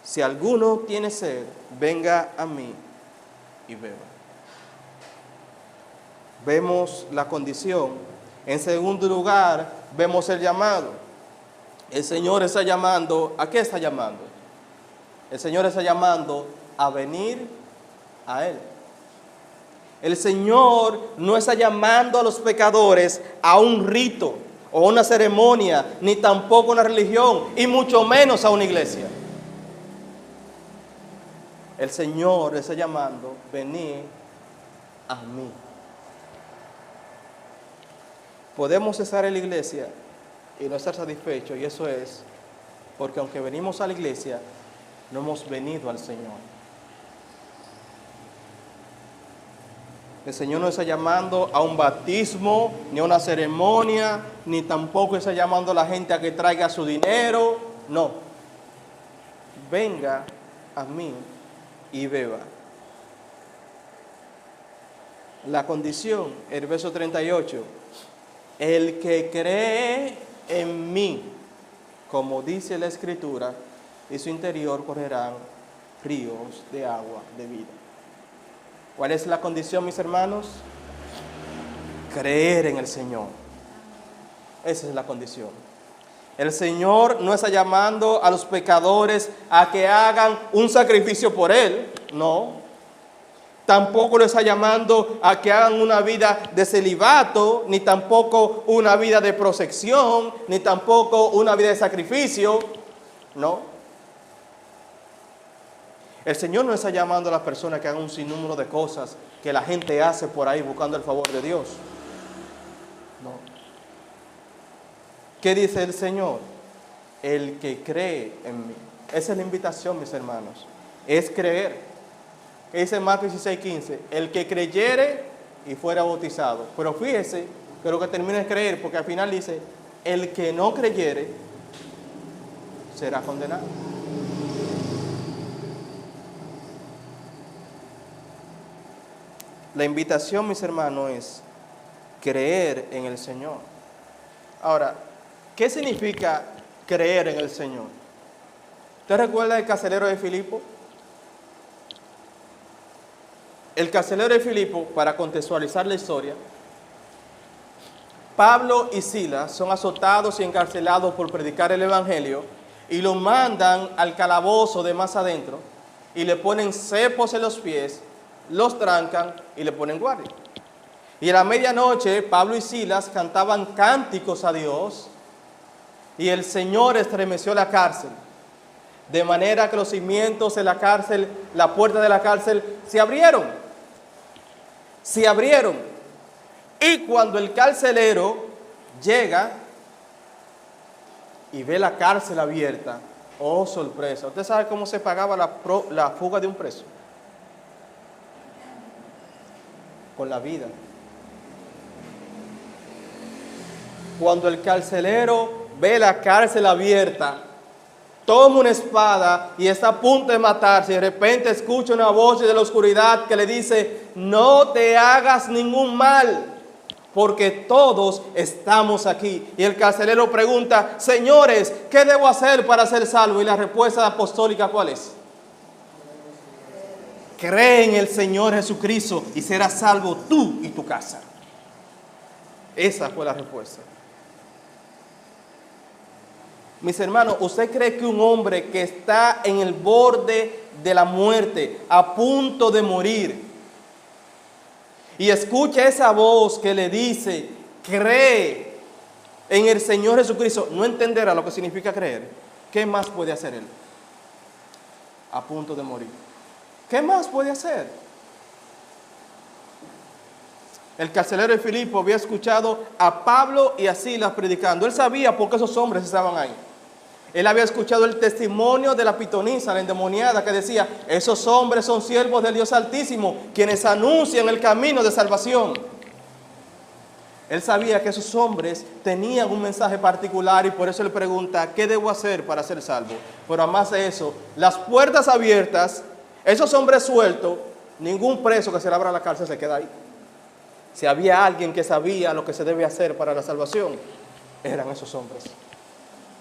Si alguno tiene sed, venga a mí y beba. Vemos la condición. En segundo lugar, vemos el llamado. El Señor está llamando, ¿a qué está llamando? El Señor está llamando a venir a Él. El Señor no está llamando a los pecadores a un rito o una ceremonia, ni tampoco a una religión, y mucho menos a una iglesia. El Señor está llamando, venid a mí. Podemos estar en la iglesia y no estar satisfechos, y eso es porque aunque venimos a la iglesia, no hemos venido al Señor. El Señor no está llamando a un bautismo, ni a una ceremonia, ni tampoco está llamando a la gente a que traiga su dinero. No. Venga a mí y beba. La condición, el verso 38. El que cree en mí, como dice la Escritura, de su interior correrán ríos de agua de vida. ¿Cuál es la condición, mis hermanos? Creer en el Señor. Esa es la condición. El Señor no está llamando a los pecadores a que hagan un sacrificio por Él, no. Tampoco lo está llamando a que hagan una vida de celibato, ni tampoco una vida de prosección, ni tampoco una vida de sacrificio, no. El Señor no está llamando a las personas que hagan un sinnúmero de cosas que la gente hace por ahí buscando el favor de Dios. No. ¿Qué dice el Señor? El que cree en mí. Esa es la invitación, mis hermanos. Es creer. ¿Qué dice Marcos 16:15? El que creyere y fuera bautizado. Pero fíjese que lo que termina es creer, porque al final dice, el que no creyere será condenado. La invitación, mis hermanos, es creer en el Señor. Ahora, ¿qué significa creer en el Señor? ¿Usted recuerda el carcelero de Filipo? El carcelero de Filipo, para contextualizar la historia, Pablo y Silas son azotados y encarcelados por predicar el Evangelio y lo mandan al calabozo de más adentro y le ponen cepos en los pies, los trancan y le ponen guardia. Y a la medianoche Pablo y Silas cantaban cánticos a Dios y el Señor estremeció la cárcel, de manera que los cimientos de la cárcel, la puerta de la cárcel se abrieron. Y cuando el carcelero llega y ve la cárcel abierta, oh sorpresa, ¿usted sabe cómo se pagaba la fuga de un preso? Con la vida. Cuando el carcelero ve la cárcel abierta, toma una espada y está a punto de matarse, y de repente escucha una voz de la oscuridad que le dice, no te hagas ningún mal, porque todos estamos aquí. Y el carcelero pregunta, señores, ¿qué debo hacer para ser salvo? Y la respuesta apostólica, ¿cuál es? Cree en el Señor Jesucristo y serás salvo tú y tu casa. Esa fue la respuesta. Mis hermanos, ¿usted cree que un hombre que está en el borde de la muerte, a punto de morir, y escucha esa voz que le dice, cree en el Señor Jesucristo, no entenderá lo que significa creer? ¿Qué más puede hacer él? A punto de morir. ¿Qué más puede hacer? El carcelero de Filipo había escuchado a Pablo y a Silas predicando. Él sabía por qué esos hombres estaban ahí. Él había escuchado el testimonio de la pitonisa, la endemoniada, que decía, esos hombres son siervos del Dios Altísimo, quienes anuncian el camino de salvación. Él sabía que esos hombres tenían un mensaje particular y por eso le pregunta, ¿qué debo hacer para ser salvo? Pero además de eso, las puertas abiertas, esos hombres sueltos, ningún preso que se le abra la cárcel se queda ahí. Si había alguien que sabía lo que se debe hacer para la salvación, eran esos hombres.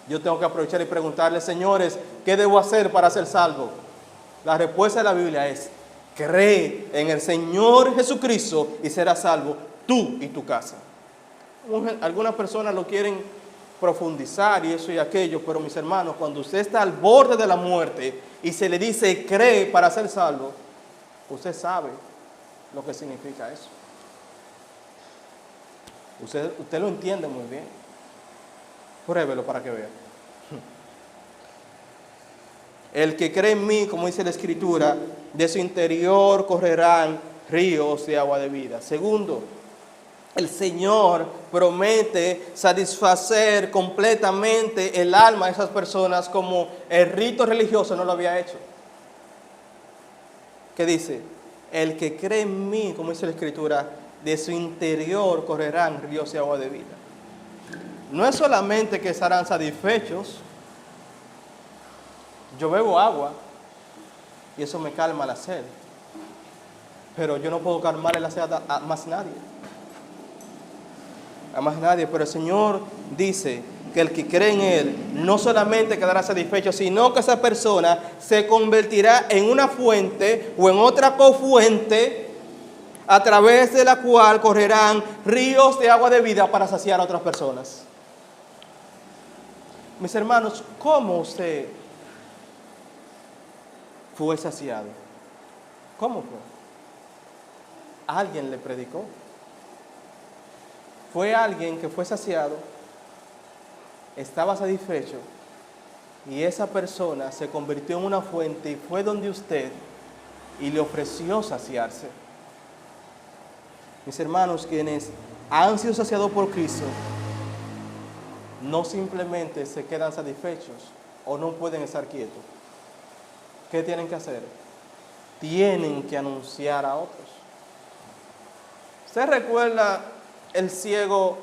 Yo tengo que aprovechar y preguntarle, señores, ¿qué debo hacer para ser salvo? La respuesta de la Biblia es, cree en el Señor Jesucristo y serás salvo tú y tu casa. Algunas personas lo quieren profundizar y eso y aquello, pero mis hermanos, cuando usted está al borde de la muerte y se le dice, cree para ser salvo, usted sabe lo que significa eso. Usted lo entiende muy bien. Pruébelo para que vea. El que cree en mí, como dice la Escritura, de su interior correrán ríos de agua de vida. Segundo, el Señor promete satisfacer completamente el alma de esas personas como el rito religioso no lo había hecho. ¿Qué dice? El que cree en mí, como dice la Escritura, de su interior correrán ríos de agua de vida. No es solamente que estarán satisfechos. Yo bebo agua y eso me calma la sed. Pero yo no puedo calmarle la sed a más nadie. A más nadie. Pero el Señor dice que el que cree en Él no solamente quedará satisfecho, sino que esa persona se convertirá en una fuente o en otra cofuente a través de la cual correrán ríos de agua de vida para saciar a otras personas. Mis hermanos, ¿cómo usted fue saciado? ¿Cómo fue? ¿Alguien le predicó? ¿Fue alguien que fue saciado, estaba satisfecho, y esa persona se convirtió en una fuente y fue donde usted y le ofreció saciarse? Mis hermanos, quienes han sido saciados por Cristo, no simplemente se quedan satisfechos o no pueden estar quietos. ¿Qué tienen que hacer? Tienen que anunciar a otros. ¿Usted recuerda el ciego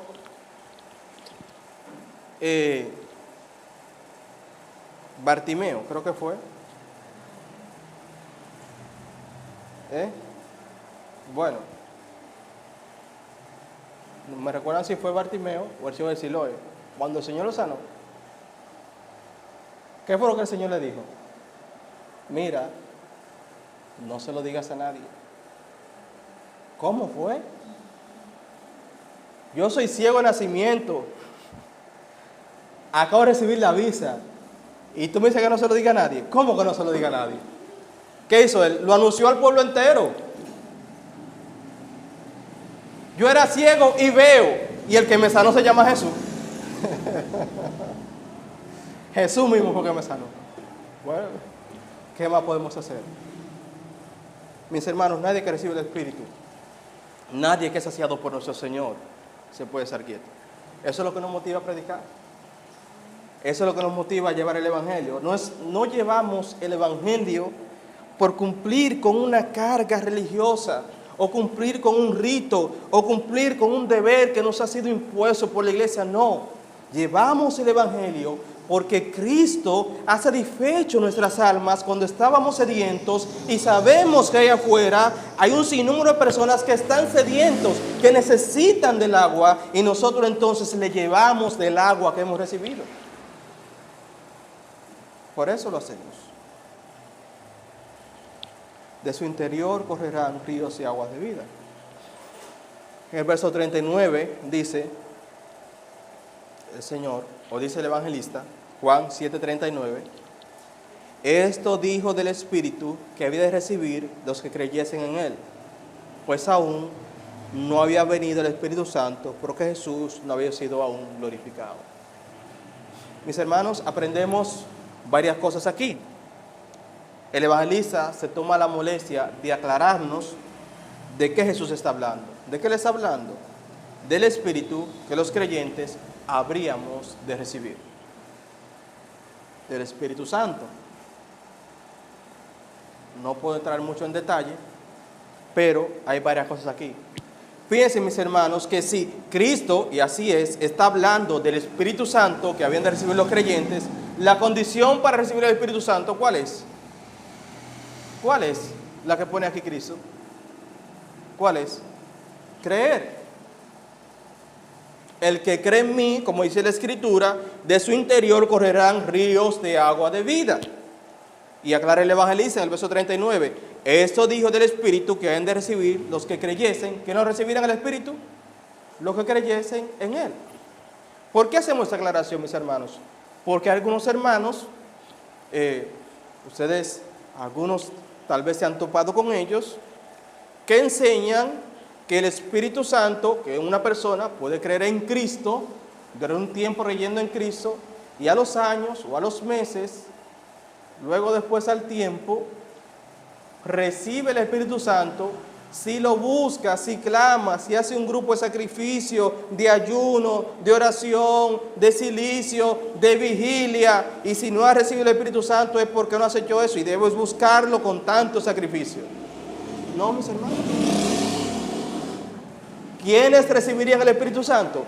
Bartimeo? Creo que fue. Bueno, me recuerdan si fue Bartimeo o el ciego de Siloé. Cuando el Señor lo sanó, ¿qué fue lo que el Señor le dijo? Mira, no se lo digas a nadie. ¿Cómo fue? Yo soy ciego de nacimiento. Acabo de recibir la visa. Y tú me dices que no se lo diga a nadie. ¿Cómo que no se lo diga a nadie? ¿Qué hizo él? Lo anunció al pueblo entero. Yo era ciego y veo. Y el que me sanó se llama Jesús. Jesús mismo fue que me sanó. Bueno, ¿qué más podemos hacer? Mis hermanos, nadie que recibe el Espíritu, nadie que es saciado por nuestro Señor, se puede estar quieto. Eso es lo que nos motiva a predicar. Eso es lo que nos motiva a llevar el Evangelio. No llevamos el Evangelio por cumplir con una carga religiosa, o cumplir con un rito, o cumplir con un deber que nos ha sido impuesto por la iglesia. No, llevamos el Evangelio porque Cristo ha satisfecho nuestras almas cuando estábamos sedientos, y sabemos que allá afuera hay un sinnúmero de personas que están sedientos, que necesitan del agua, y nosotros entonces le llevamos del agua que hemos recibido. Por eso lo hacemos. De su interior correrán ríos y aguas de vida. En el verso 39 dice el Señor, o dice el evangelista, Juan 7:39, esto dijo del Espíritu que había de recibir los que creyesen en Él, pues aún no había venido el Espíritu Santo, porque Jesús no había sido aún glorificado. Mis hermanos, aprendemos varias cosas aquí. El evangelista se toma la molestia de aclararnos de qué Jesús está hablando. ¿De qué le está hablando? Del Espíritu que los creyentes habríamos de recibir. Del Espíritu Santo. No puedo entrar mucho en detalle, pero hay varias cosas aquí. Fíjense, mis hermanos, que si Cristo, y así es, está hablando del Espíritu Santo que habían de recibir los creyentes, la condición para recibir el Espíritu Santo, ¿cuál es? ¿Cuál es la que pone aquí Cristo? ¿Cuál es? Creer. El que cree en mí, como dice la Escritura, de su interior correrán ríos de agua de vida. Y aclara el evangelista en el verso 39. Esto dijo del Espíritu que han de recibir los que creyesen. ¿Que no recibirán el Espíritu? Los que creyesen en Él. ¿Por qué hacemos esta aclaración, mis hermanos? Porque algunos hermanos, algunos tal vez se han topado con ellos, que enseñan que el Espíritu Santo, que una persona puede creer en Cristo, durar un tiempo creyendo en Cristo, y a los años o a los meses, luego después al tiempo, recibe el Espíritu Santo, si lo busca, si clama, si hace un grupo de sacrificio, de ayuno, de oración, de silicio, de vigilia, y si no ha recibido el Espíritu Santo es porque no has hecho eso y debes buscarlo con tanto sacrificio. No, mis hermanos. ¿Quiénes recibirían el Espíritu Santo?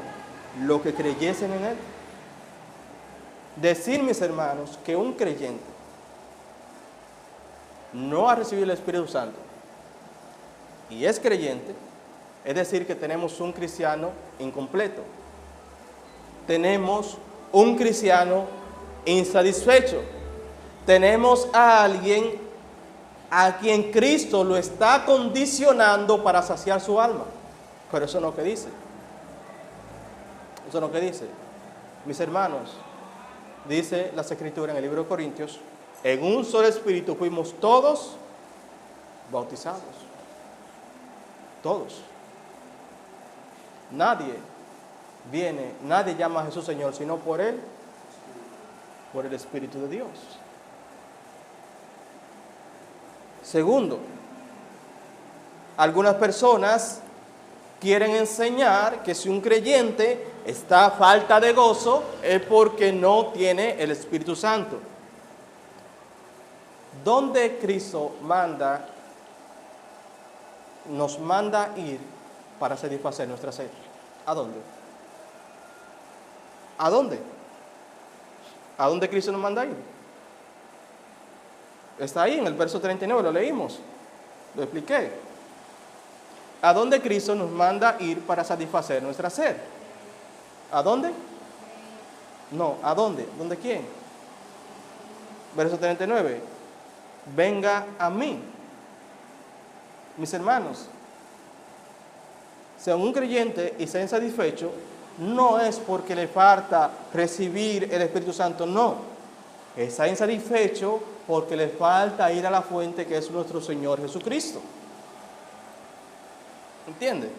Los que creyesen en Él. Decir, mis hermanos, que un creyente no ha recibido el Espíritu Santo y es creyente, es decir que tenemos un cristiano incompleto. Tenemos un cristiano insatisfecho. Tenemos a alguien a quien Cristo lo está condicionando para saciar su alma. Pero eso no es lo que dice. Eso no es lo que dice. Mis hermanos, dice las Escrituras en el libro de Corintios, en un solo espíritu fuimos todos bautizados. Todos. Nadie llama a Jesús Señor, sino por Él, por el Espíritu de Dios. Segundo, algunas personas quieren enseñar que si un creyente está a falta de gozo es porque no tiene el Espíritu Santo. ¿Dónde Cristo nos manda ir para satisfacer nuestra sed? ¿A dónde? ¿A dónde? ¿A dónde Cristo nos manda ir? Está ahí en el verso 39, lo leímos, lo expliqué. ¿A dónde Cristo nos manda ir para satisfacer nuestra sed? ¿A dónde? No, ¿a dónde? ¿Dónde quién? Verso 39. Venga a mí. Mis hermanos, si a un creyente está insatisfecho, no es porque le falta recibir el Espíritu Santo, no. Está insatisfecho porque le falta ir a la fuente que es nuestro Señor Jesucristo. ¿Entiende?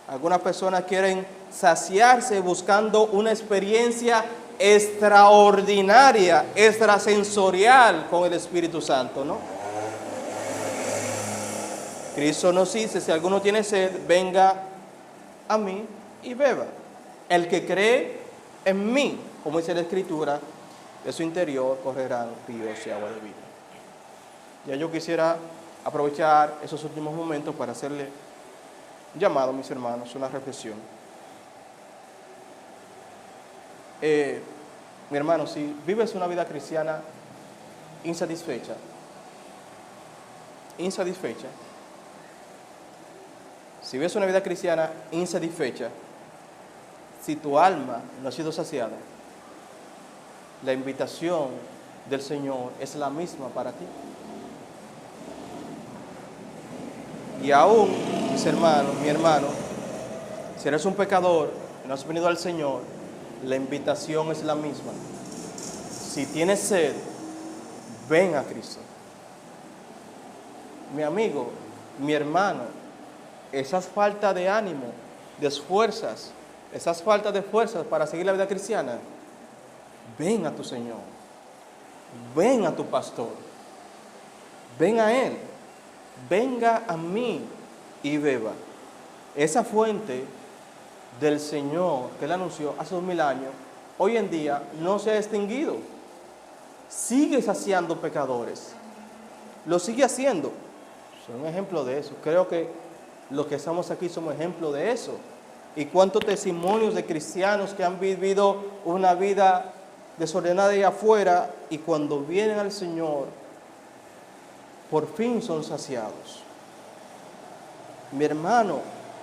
Algunas personas quieren saciarse buscando una experiencia extraordinaria, extrasensorial con el Espíritu Santo, ¿no? Cristo nos dice, si alguno tiene sed, venga a mí y beba. El que cree en mí, como dice la Escritura, de su interior correrán ríos de agua de vida. Ya yo quisiera aprovechar esos últimos momentos para hacerle un llamado, mis hermanos, una reflexión. Mi hermano, si vives una vida cristiana insatisfecha, si vives una vida cristiana insatisfecha, si tu alma no ha sido saciada, la invitación del Señor es la misma para ti. Y aún, mis hermanos, mi hermano, si eres un pecador y no has venido al Señor, la invitación es la misma. Si tienes sed, ven a Cristo. Mi amigo, mi hermano, esas faltas de ánimo, de fuerzas, esas faltas de fuerzas para seguir la vida cristiana, ven a tu Señor, ven a tu pastor, ven a Él, venga a mí y beba. Esa fuente del Señor que Él anunció hace 2000 años, hoy en día no se ha extinguido. Sigue saciando pecadores. Lo sigue haciendo. Son un ejemplo de eso. Creo que los que estamos aquí somos ejemplo de eso. Y cuántos testimonios de cristianos que han vivido una vida desordenada y afuera, y cuando vienen al Señor, por fin son saciados. Mi hermano,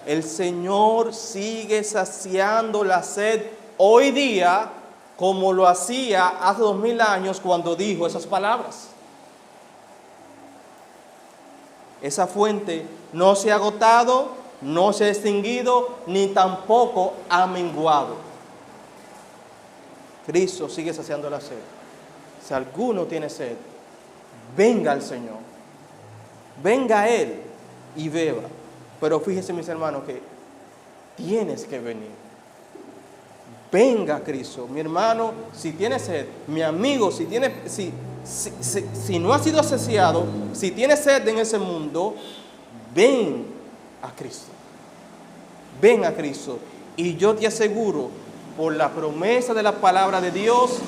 el Señor sigue saciando la sed hoy día como lo hacía hace 2000 años cuando dijo esas palabras. Esa fuente no se ha agotado, no se ha extinguido, ni tampoco ha menguado. Cristo sigue saciando la sed. Si alguno tiene sed, venga al Señor. Venga a Él y beba. Pero fíjese, mis hermanos, que tienes que venir. Venga a Cristo. Mi hermano, si tiene sed, mi amigo, si no ha sido saciado, si tiene sed en ese mundo, ven a Cristo. Ven a Cristo. Y yo te aseguro, por la promesa de la palabra de Dios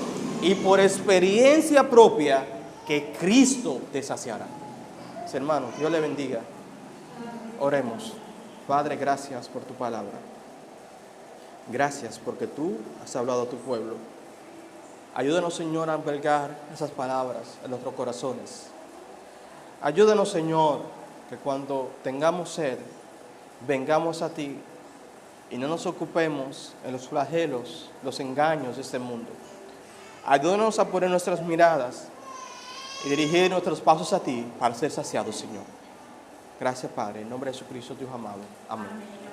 y por experiencia propia, que Cristo te saciará. Hermanos, Dios le bendiga. Oremos. Padre, gracias por tu palabra. Gracias porque tú has hablado a tu pueblo. Ayúdanos, Señor, a albergar esas palabras en nuestros corazones. Ayúdanos, Señor, que cuando tengamos sed, vengamos a ti y no nos ocupemos en los flagelos, los engaños de este mundo. Ayúdanos a poner nuestras miradas y dirigir nuestros pasos a ti para ser saciados, Señor. Gracias, Padre. En nombre de Jesucristo, Dios amado. Amén.